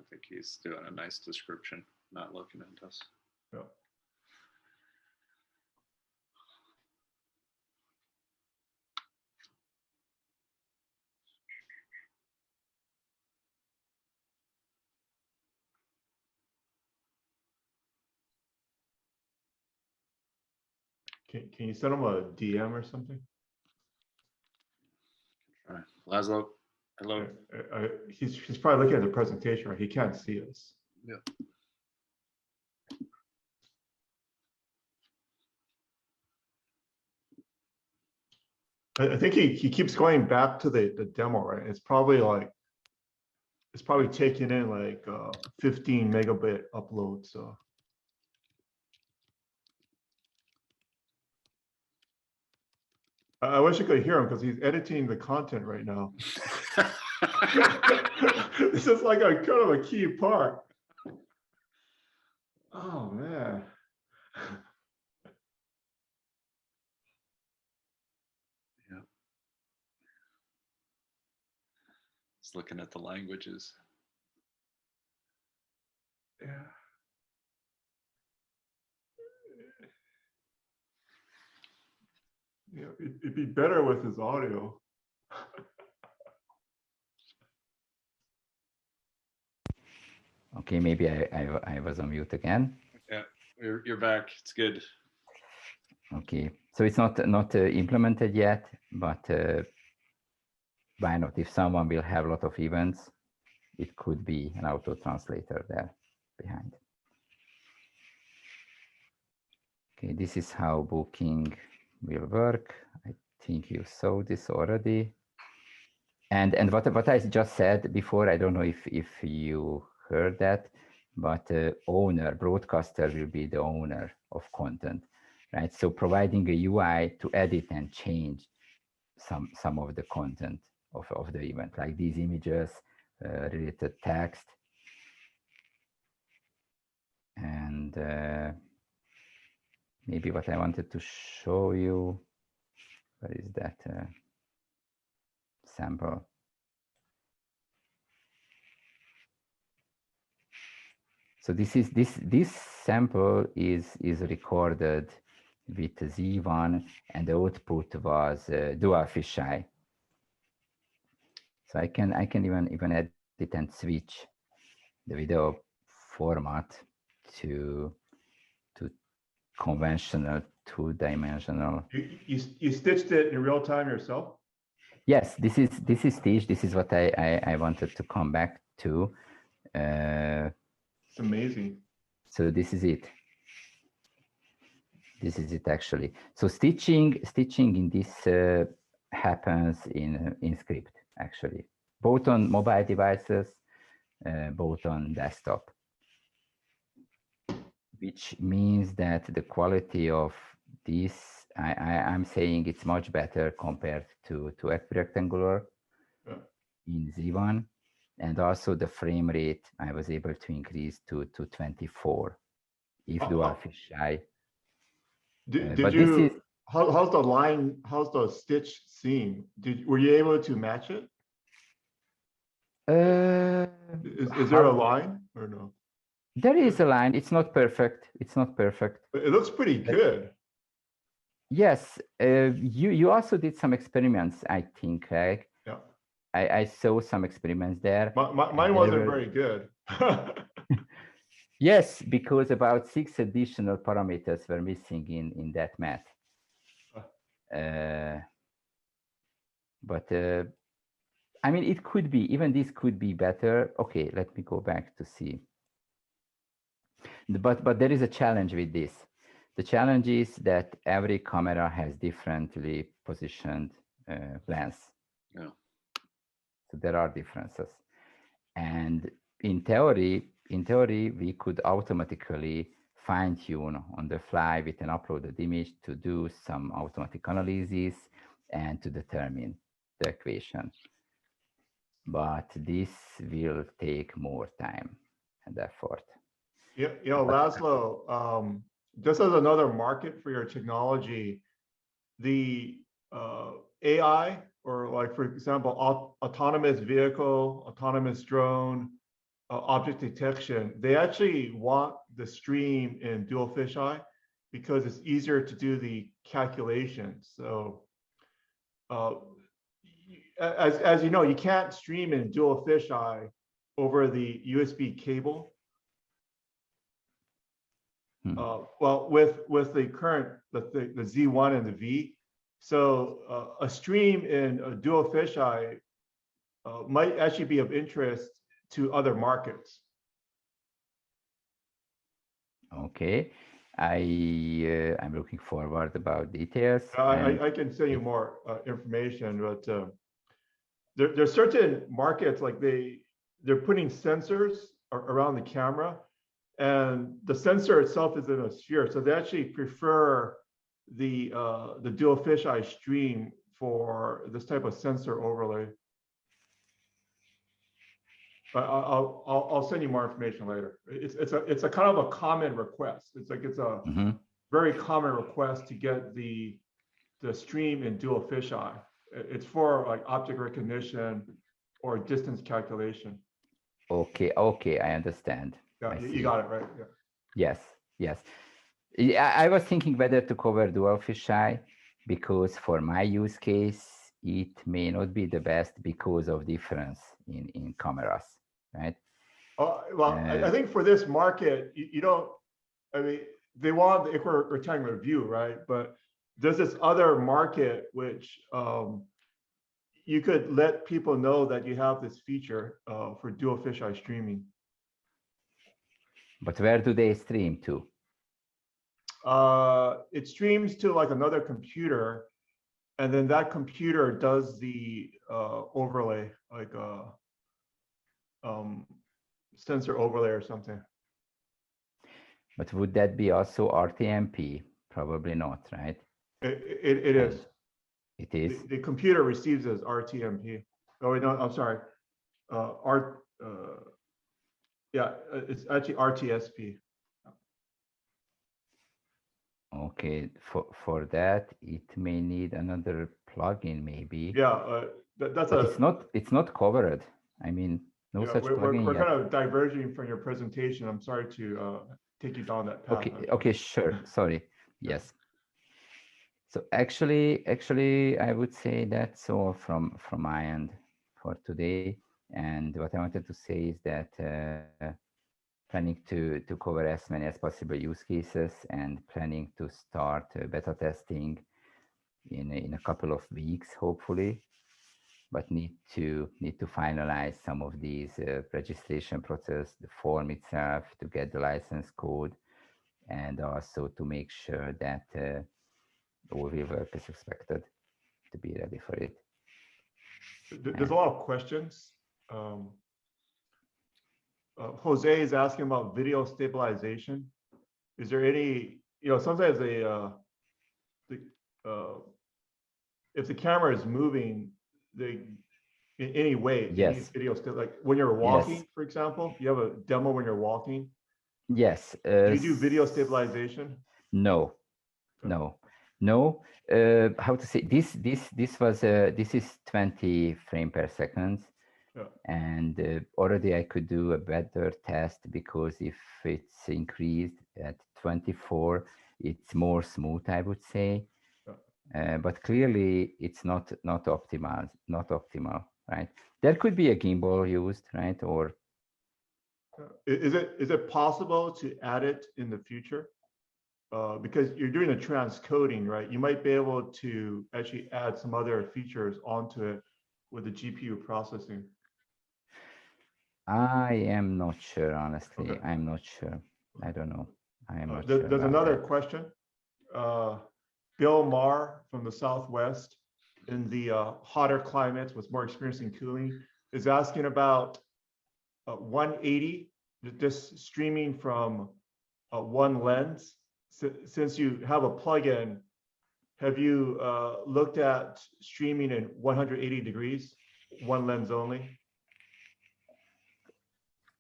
think he's doing a nice description, not looking at us. Yeah. Can you send him a DM or something? All right. Laszlo, hello. He's probably looking at the presentation, right? He can't see us. Yeah. I think he keeps going back to the demo, right? It's probably taking in like 15 megabit upload. So I wish I could hear him because he's editing the content right now. This is like a kind of a key part. Oh man. Yeah. Just looking at the languages. Yeah. Yeah, it'd be better with his audio. okay. Maybe I was on mute again. Yeah, you're back. It's good. Okay, so it's not implemented yet, but why not? If someone will have a lot of events, it could be an auto translator there behind. Okay, this is how booking will work. I think you saw this already. And what I just said before, I don't know if you heard that, but broadcaster will be the owner of content, right? So providing a UI to edit and change some of the content of the event, like these images, related text, and maybe what I wanted to show you, where is that sample? So this sample is recorded with Z1, and the output was dual fisheye. So I can even edit and switch the video format to conventional 2-dimensional. You stitched it in real time yourself? Yes, this is stitched. This is what I wanted to come back to. It's amazing. So this is it. This is it actually. So stitching in this happens in script actually, both on mobile devices, both on desktop, which means that the quality of this, I'm saying it's much better compared to equirectangular in Z1, and also the frame rate I was able to increase to 24 if dual fisheye. How's the stitch seam? Were you able to match it? Is there a line or no? There is a line. It's not perfect. It's not perfect. But it looks pretty good. Yes. You also did some experiments, I think, right? Yeah. I saw some experiments there. Mine wasn't very good. Yes, because about 6 additional parameters were missing in that math. But I mean, it could be, even this could be better. Okay, let me go back to see. But there is a challenge with this. The challenge is that every camera has differently positioned lens. Yeah. So there are differences. And in theory, we could automatically fine tune on the fly with an uploaded image to do some automatic analysis and to determine the equation. But this will take more time and effort. Yeah, Laszlo, just as another market for your technology, the AI, or like, for example, autonomous vehicle, autonomous drone, object detection, they actually want the stream in dual fisheye because it's easier to do the calculations. So as you know, you can't stream in dual fisheye over the USB cable. Well, with the current, the Z1 and the V, so a stream in a dual fisheye might actually be of interest to other markets. Okay, I'm looking forward about details. I can send you more information, but there's certain markets, like they're putting sensors around the camera, and the sensor itself is in a sphere, so they actually prefer the dual fisheye stream for this type of sensor overlay. But I'll send you more information later. It's a kind of a common request. It's a very common request to get the stream in dual fisheye. It's for like object recognition or distance calculation. Okay, I understand. Yeah, you got it right. Yeah. Yes. Yeah, I was thinking whether to cover dual fisheye because for my use case, it may not be the best because of difference in cameras, right? Well, I think for this market, you don't, I mean, they want the rectangular view, right? But there's this other market which you could let people know that you have this feature for dual fisheye streaming. But where do they stream to? It streams to like another computer, and then that computer does the overlay, like sensor overlay or something. But would that be also RTMP? Probably not, right? It is. It is. The computer receives as RTMP. Oh, wait, no, I'm sorry. Yeah, it's actually RTSP. Okay, for that it may need another plugin, maybe. Yeah, that's a. It's not covered. I mean, no such plugin we're yet. kind of diverging from your presentation. I'm sorry to take you down that path. Okay, sure. Sorry. Yes. So actually, I would say that's all from my end for today. And what I wanted to say is that planning to cover as many as possible use cases and planning to start beta testing in a couple of weeks, hopefully. But need to finalize some of these registration process, the form itself, to get the license code, and also to make sure that all will work as expected, to be ready for it. There's a lot of questions. Jose is asking about video stabilization. Is there any, sometimes if the camera is moving, in any way, yes, video still, like when you're walking, yes. For example, you have a demo when you're walking. Yes. Do you do video stabilization? No. How to say this? This is 20 frame per second. Yeah. And already I could do a better test, because if it's increased at 24, it's more smooth, I would say. Yeah. But clearly it's not optimal. right? There could be a gimbal used, right? Or Is it possible to add it in the future? Because you're doing a transcoding, right? You might be able to actually add some other features onto it with the GPU processing. I am not sure, honestly. Okay. I'm not sure. I don't know. I am not There's sure about another that. question. Bill Maher from the Southwest in the hotter climates with more experience in cooling is asking about 180, just streaming from one lens. Since you have a plugin, have you looked at streaming in 180 degrees, one lens only?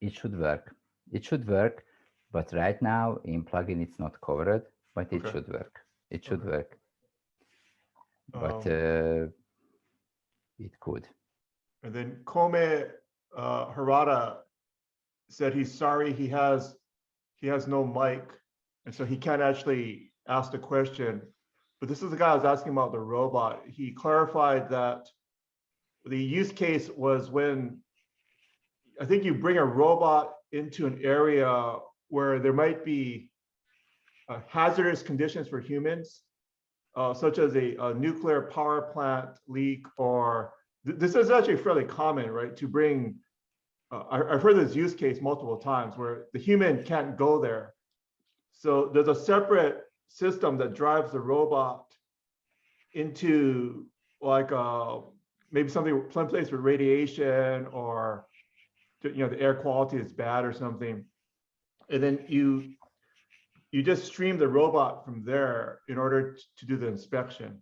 It should work. It should work, but right now in plugin it's not covered, but it Okay. should work. It should Okay. work. But it could. And then Kome Harada said he's sorry he has no mic, and so he can't actually ask the question. But this is the guy I was asking about the robot. He clarified that the use case was when I think you bring a robot into an area where there might be hazardous conditions for humans, such as a nuclear power plant leak, or this is actually fairly common, right? To bring, I've heard this use case multiple times where the human can't go there. So there's a separate system that drives the robot into like maybe someplace with radiation, or the air quality is bad or something, and then you just stream the robot from there in order to do the inspection.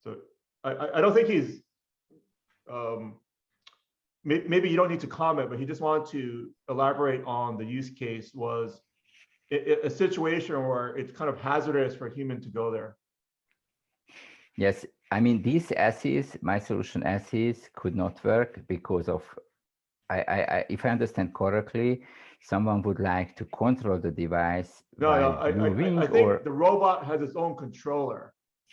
So I don't think he's maybe you don't need to comment, but he just wanted to elaborate on the use case was a situation where it's kind of hazardous for a human to go there. Yes, I mean, these assays, my solution assays, could not work because of, if I understand correctly, someone would like to control the device while moving, I think the robot has its own controller.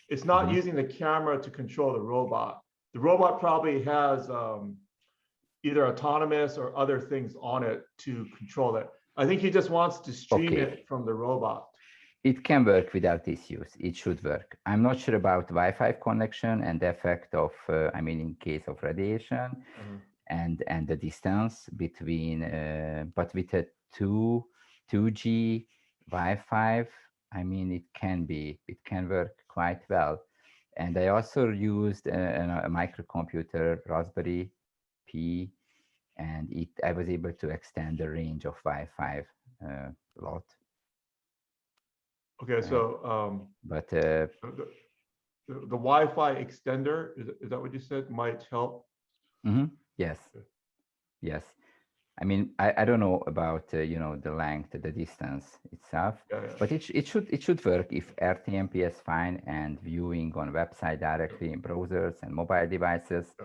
It's not using the camera to control the robot. The robot probably has either autonomous or other things on it to control it. I think he just wants to stream it from the robot. It can work without this use. It should work. I'm not sure about Wi-Fi connection and the effect of, I mean, in case of radiation and the distance between, but with a 2G Wi-Fi, I mean, it can work quite well. And I also used a microcomputer, Raspberry Pi, and I was able to extend the range of Wi-Fi a lot. Okay, so but the Wi-Fi extender, is that what you said, might help? Yes, yes. I mean, I don't know about the length, the distance itself, but it should work if RTMP is fine and viewing on website directly in browsers and mobile devices.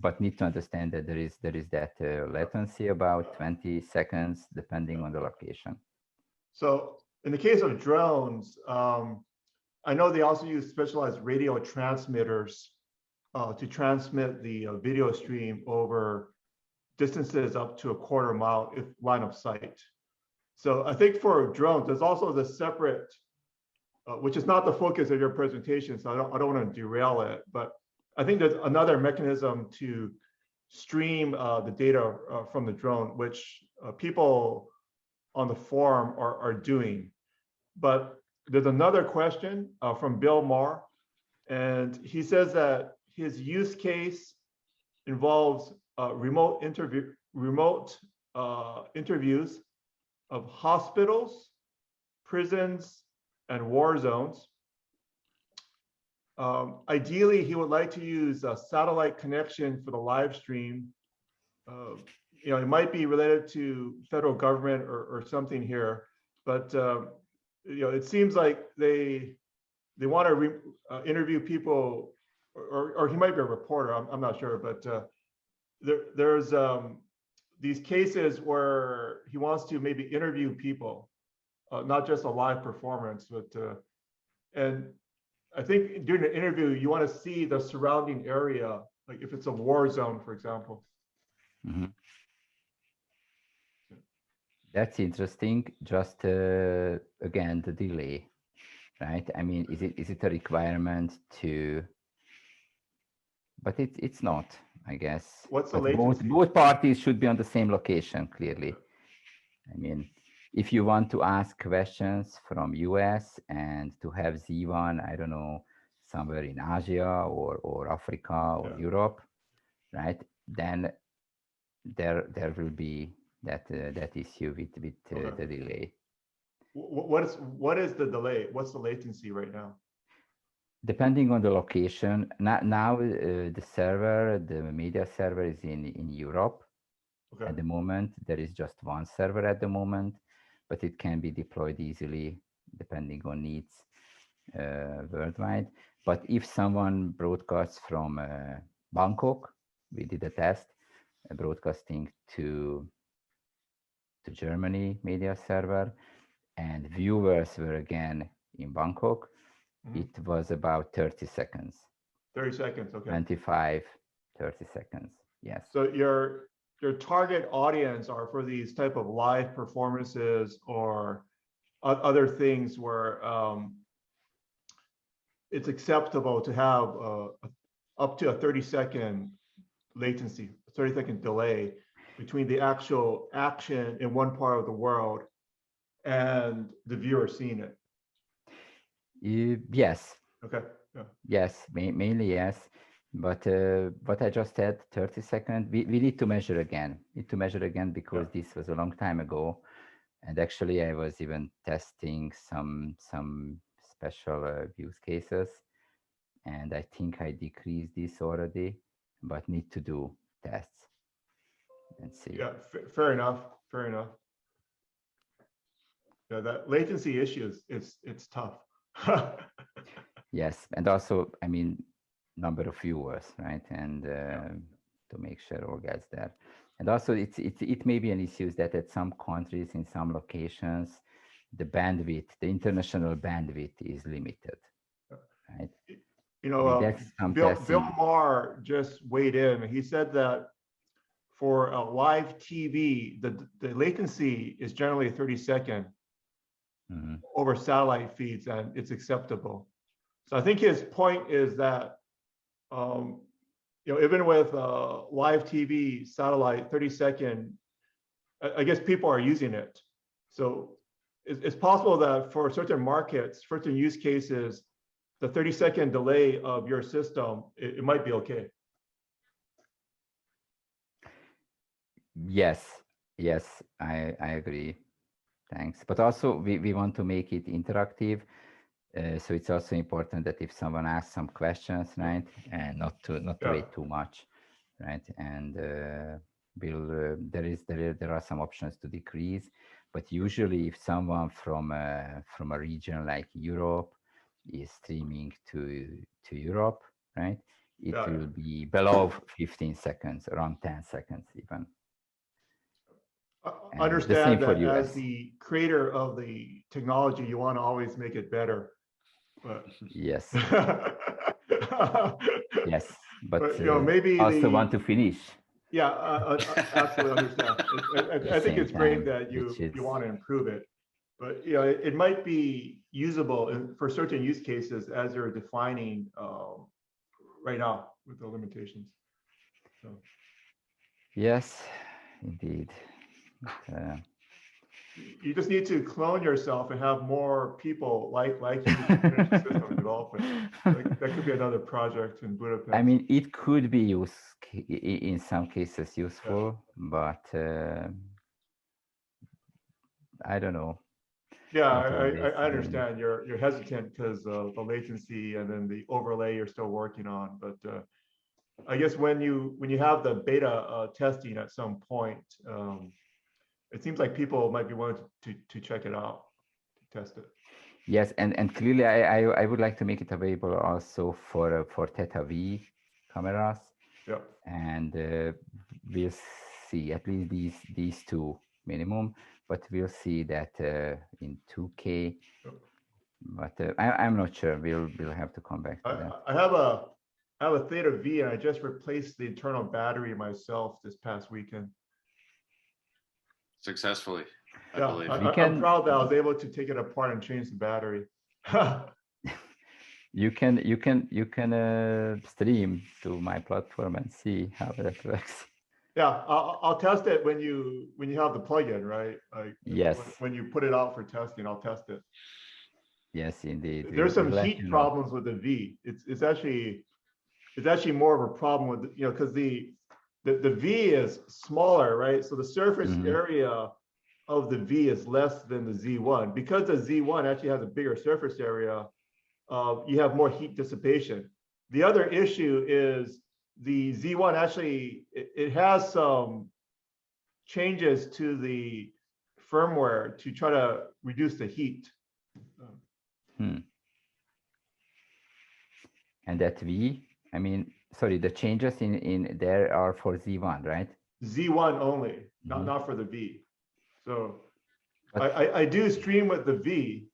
But need to understand that there is that latency about 20 seconds depending on the location. So in the case of drones, I know they also use specialized radio transmitters to transmit the video stream over distances up to a quarter mile if line of sight. So I think for drones, there's also the separate, which is not the focus of your presentation, so I don't want to derail it, but I think there's another mechanism to stream the data from the drone, which people on the forum are doing. But there's another question from Bill Maher, and he says that his use case involves remote interviews of hospitals, prisons, and war zones. Ideally, he would like to use a satellite connection for the live stream. It might be related to federal government or something here, but it seems like they want to interview people, or he might be a reporter. I'm not sure, but there's these cases where he wants to maybe interview people, not just a live performance, but and I think during the interview, you want to see the surrounding area, Like if it's a war zone, for example. Mhm. That's interesting. Just again, the delay, right? I mean, is it a requirement to? But it's not, I guess. What's the But latency? both parties should be on the same location, clearly. I mean, if you want to ask questions from US and to have Z1, I don't know, somewhere in Asia or Africa or Yeah. Europe, right? Then there will be that issue with Okay. the delay. What is the delay? What's the latency right now? Depending on the location, now the server, the media server is in Europe. Okay. At the moment, there is just one server at the moment, but it can be deployed easily depending on needs worldwide. But if someone broadcasts from Bangkok, we did a test broadcasting to Germany media server, and viewers were again in Bangkok. It was about 30 seconds. 30 seconds, okay. 25, 30 seconds, yes. So your target audience are for these type of live performances or other things where it's acceptable to have up to a 30-second latency, 30-second delay between the actual action in one part of the world and the viewer seeing it. Yes. Okay. Yeah. Yes, mainly yes. But what I just said, 30 seconds, we need to measure again. Because this was a long time ago. And actually, I was even testing some special use cases. And I think I decreased this already, but need to do tests and see. Yeah, fair enough. Fair enough. Yeah, that latency issue it's tough. Yes, and also, I mean, number of viewers, right? And to make sure all gets there. And also, it may be an issue that at some countries, in some locations, the bandwidth, the international bandwidth is limited, right? You know, that's some Bill testing. Maher just weighed in. He said that for a live TV, the latency is generally 30 seconds over satellite feeds, and it's acceptable. So I think his point is that, you know, even with live TV satellite 30-second, I guess people are using it. So it's possible that for certain markets, certain use cases, the 30-second delay of your system, it might be okay. Yes, I agree. Thanks. But also, we want to make it interactive. So it's also important that if someone asks some questions, right, and not to wait too much, right? And there are some options to decrease, but usually if someone from a region like Europe is streaming to Europe, right, it will be below 15 seconds, around 10 seconds even. Understand that as the creator of the technology, you want to always make it better. But yes. Yes, but you know, maybe also want to finish. Yeah, absolutely understand. I think it's great that you want to improve it, but you know, it might be usable for certain use cases as you're defining right now with the limitations. So. Yes, indeed. You just need to clone yourself and have more people like you to finish the system development. That could be another project in Budapest. I mean, it could be in some cases useful, but I don't know. Yeah, I understand. You're hesitant because of the latency and then the overlay you're still working on. But I guess when you have the beta testing at some point, it seems like people might be willing to check it out, to test it. Yes, and clearly I would like to make it available also for THETA V cameras. Yeah. And we'll see at least these two minimum, but we'll see that in 2K. But I'm not sure. We'll have to come back to that. I have a I have a Theta V, and I just replaced the internal battery myself this past weekend. Successfully, I Yeah, believe. I'm proud that I was able to take it apart and change the battery. You can stream to my platform and see how that works. Yeah, I'll test it when you have the plugin, right? Like Yes. when you put it out for testing, I'll test it. Yes, indeed. There's some We'll let heat you know. problems with the V. It's actually more of a problem with, you know, because the V is smaller, right? So the surface area of the V is less than the Z1. Because the Z1 actually has a bigger surface area, you have more heat dissipation. The other issue is the Z1 actually, it has some changes to the firmware to try to reduce the heat. And that V, I mean, sorry, the changes in there are for Z1, right? Z1 only, not for the V. So I do stream with the V,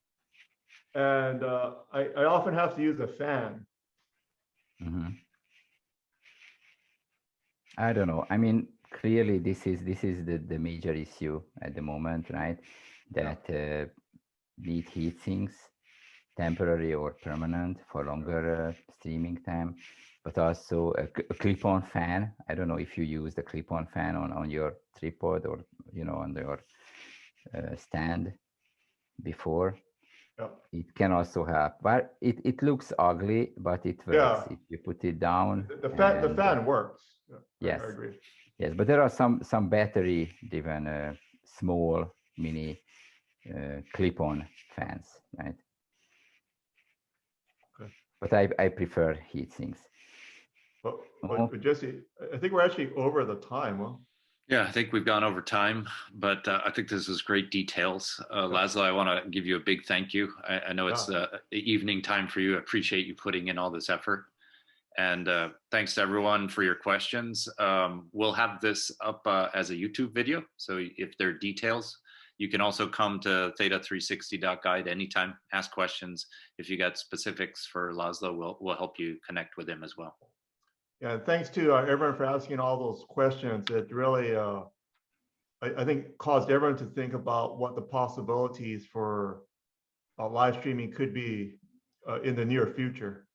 and I often have to use a fan. I don't know. I mean, clearly this is the major issue at the moment, right? That need heat sinks, temporary or permanent for longer streaming time, but also a clip-on fan. I don't know if you use the clip-on fan on your tripod or, you know, on your stand before. It can also help, but it looks ugly, but it works if you put it down. The fan works. Yes, I agree. Yes, but there are some battery-driven small mini clip-on fans, right? Okay. But I prefer heat sinks. But Jesse, I think we're actually over the time. Huh? Yeah, I think we've gone over time, but I think this is great details. Laszlo, I want to give you a big thank you. I know it's evening time for you. I appreciate you putting in all this effort. And thanks to everyone for your questions. We'll have this up as a YouTube video. So if there are details, you can also come to theta360.guide anytime, ask questions. If you got specifics for Laszlo, we'll help you connect with him as well. Yeah, thanks to everyone for asking all those questions. It really, I think, caused everyone to think about what the possibilities for live streaming could be in the near future.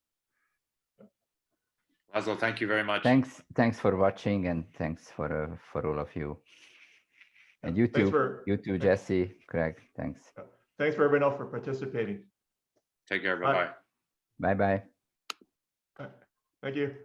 Laszlo, thank you very much. Thanks for watching, and thanks for all of you. And you too, Jesse, Craig. Thanks. Thanks for everyone else for participating. Take care. Bye-bye. Bye-bye. Thank you.